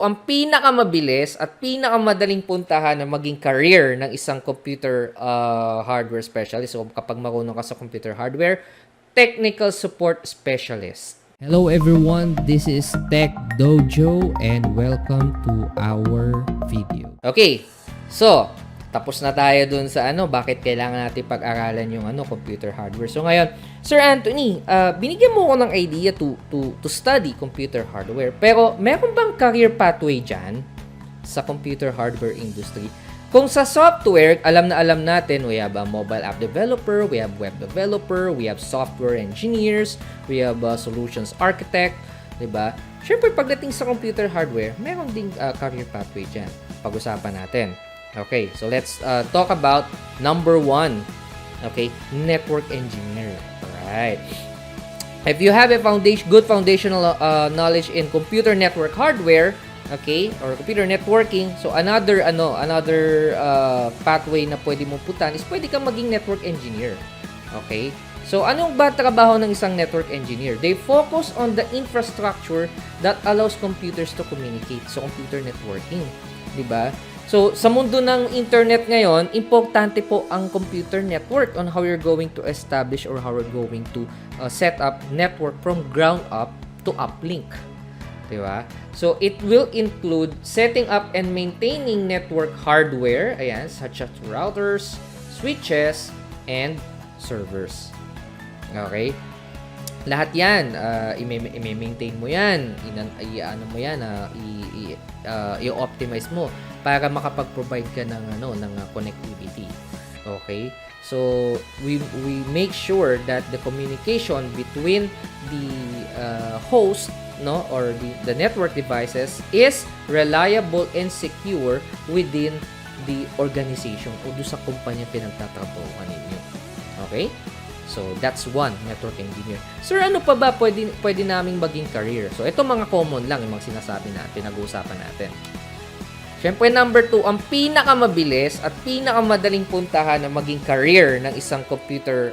Ang pinakamabilis at pinakamadaling puntahan na maging career ng isang computer hardware specialist o kapag marunong ka sa computer hardware, technical support specialist. Hello everyone, this is Tech Dojo and welcome to our video. Okay, so tapos na tayo dun sa bakit kailangan natin pag-aralan yung computer hardware. So ngayon, Sir Anthony, binigyan mo ko ng idea to study computer hardware. Pero meron bang career pathway dyan sa computer hardware industry? Kung sa software, alam natin, we have a mobile app developer, we have web developer, we have software engineers, we have solutions architect, diba? Siyempre, pagdating sa computer hardware, meron ding career pathway dyan. Pag-usapan natin. Okay, so let's talk about number 1. Okay, network engineer. Alright. If you have a good foundational knowledge in computer network hardware, okay, or computer networking, so another pathway na pwede mong putan is pwede kang maging network engineer. Okay? So anong ba trabaho ng isang network engineer? They focus on the infrastructure that allows computers to communicate. So computer networking, 'di ba? So, sa mundo ng internet ngayon, importante po ang computer network on how you're going to establish or how you're going to set up network from ground up to uplink. Diba? So, it will include setting up and maintaining network hardware, ayan, such as routers, switches, and servers. Okay? Lahat yan, i-maintain mo yan, i-optimize mo para makapag-provide ka ng connectivity. Okay? So we make sure that the communication between the host or the network devices is reliable and secure within the organization o do sa kumpanya pinagtatrabahuan ninyo. Okay? So, that's one, network engineer. Sir, ano pa ba pwede naming maging career? So, ito mga common lang yung mga sinasabi natin, nag-uusapan natin. Siyempre, number 2, ang pinakamabilis at pinakamadaling puntahan na maging career ng isang computer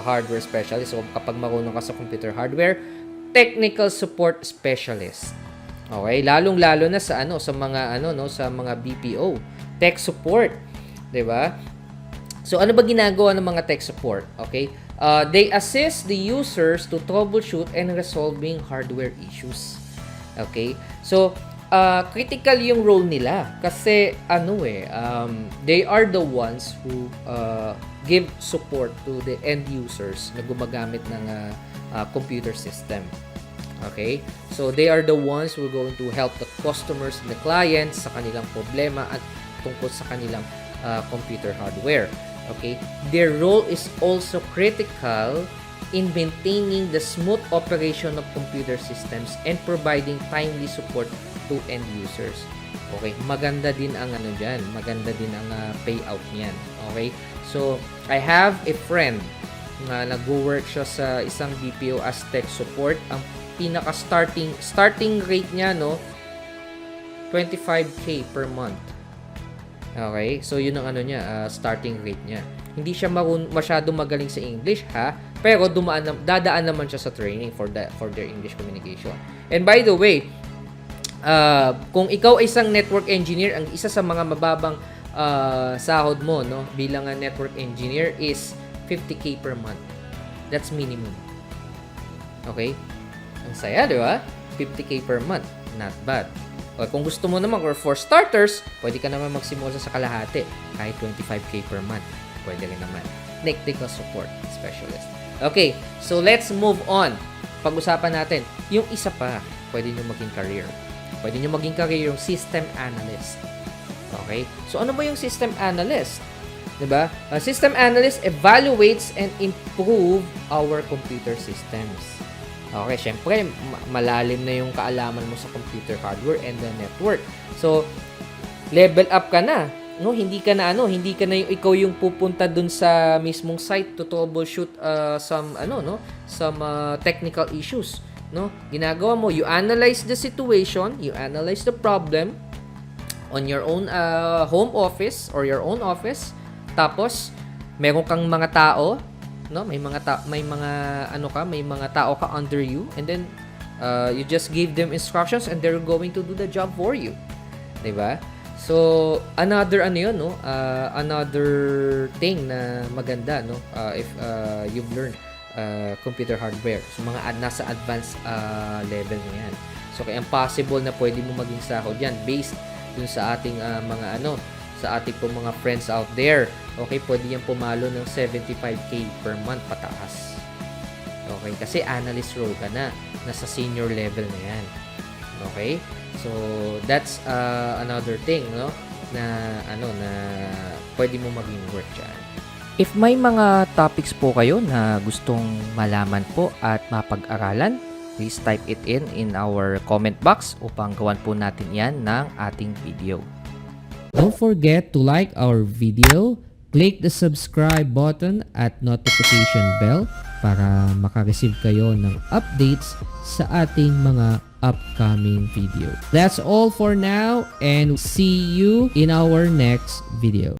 hardware specialist. So, kapag marunong ka sa computer hardware, technical support specialist. Okay? Lalong-lalo na sa sa mga BPO, tech support, 'di ba? So, ano ba ginagawa ng mga tech support? Okay? They assist the users to troubleshoot and resolving hardware issues. Okay? So, critical yung role nila. Kasi, they are the ones who give support to the end users na gumagamit ng computer system. Okay? So, they are the ones who are going to help the customers and the clients sa kanilang problema at tungkol sa kanilang computer hardware. Okay, their role is also critical in maintaining the smooth operation of computer systems and providing timely support to end users. Okay, maganda din ang maganda din ang payout niyan. Okay, so I have a friend na nag-work siya sa isang BPO as tech support. Ang pinaka starting rate niya 25k per month. Okay? So, yun ang starting rate niya. Hindi siya masyado magaling sa English, ha? Pero dadaan naman siya sa training for their English communication. And by the way, kung ikaw ay isang network engineer, ang isa sa mga mababang sahod mo, bilang network engineer is 50k per month. That's minimum. Okay? Ang saya, di ba? 50k per month. Not bad. O kung gusto mo naman, or for starters, pwede ka naman magsimula sa kalahati. Kahit 25k per month. Pwede rin naman. Technical support specialist. Okay, so let's move on. Pag-usapan natin, yung isa pa, pwede nyo maging career. Pwede nyo maging career yung system analyst. Okay? So ano ba yung system analyst? Diba? System analyst evaluates and improve our computer systems. Okay, syempre, malalim na yung kaalaman mo sa computer hardware and the network. So, level up ka na. Hindi ka na yung ikaw yung pupunta dun sa mismong site to troubleshoot some technical issues. Ginagawa mo, you analyze the situation, you analyze the problem on your own home office or your own office. Tapos, meron kang mga tao, may mga tao ka under you, and then You just give them instructions and they're going to do the job for you. 'Di ba? So, another ano yun, no? Another thing na maganda, no? If you've learned computer hardware. So, mga nasa advanced level na yan. So, kaya possible na pwede mo maging sahod yan based dun sa ating mga ano, sa ating po mga friends out there. Okay, pwede yan pumalo ng 75K per month pataas. Okay, kasi analyst role ka na. Nasa senior level na yan. Okay? So, that's another thing, no? Na, ano, na pwede mo maging work dyan. If may mga topics po kayo na gustong malaman po at mapag-aralan, please type it in our comment box upang gawan po natin yan ng ating video. Don't forget to like our video, click the subscribe button at notification bell para makareceive kayo ng updates sa ating mga upcoming video. That's all for now and see you in our next video.